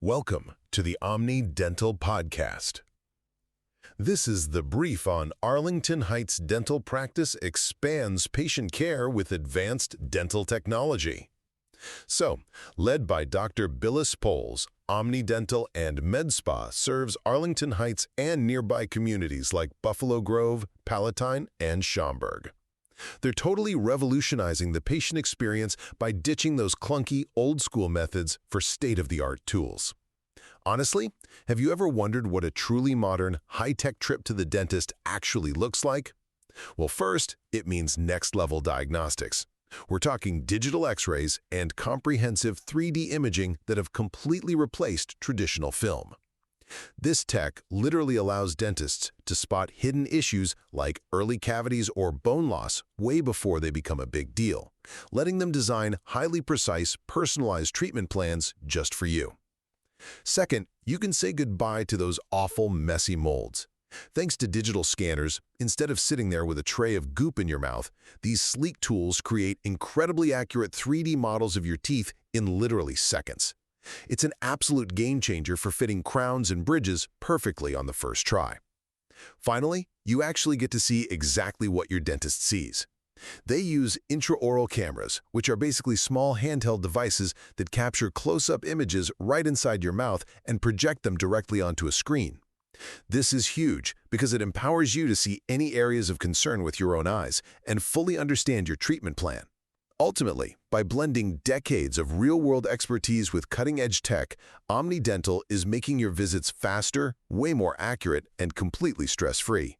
Welcome to the Omni Dental Podcast. This is the brief on Arlington Heights Dental Practice expands patient care with advanced dental technology. So, led by Dr. Billis Poles, Omni Dental and Med Spa serves Arlington Heights and nearby communities like Buffalo Grove, Palatine, and Schaumburg. They're totally revolutionizing the patient experience by ditching those clunky, old-school methods for state-of-the-art tools. Honestly, have you ever wondered what a truly modern, high-tech trip to the dentist actually looks like? Well, first, it means next-level diagnostics. We're talking digital X-rays and comprehensive 3D imaging that have completely replaced traditional film. This tech literally allows dentists to spot hidden issues like early cavities or bone loss way before they become a big deal, letting them design highly precise, personalized treatment plans just for you. Second, you can say goodbye to those awful, messy molds. Thanks to digital scanners, instead of sitting there with a tray of goop in your mouth, these sleek tools create incredibly accurate 3D models of your teeth in literally seconds. It's an absolute game changer for fitting crowns and bridges perfectly on the first try. Finally, you actually get to see exactly what your dentist sees. They use intraoral cameras, which are basically small handheld devices that capture close-up images right inside your mouth and project them directly onto a screen. This is huge because it empowers you to see any areas of concern with your own eyes and fully understand your treatment plan. Ultimately, by blending decades of real-world expertise with cutting-edge tech, Omni Dental is making your visits faster, way more accurate, and completely stress-free.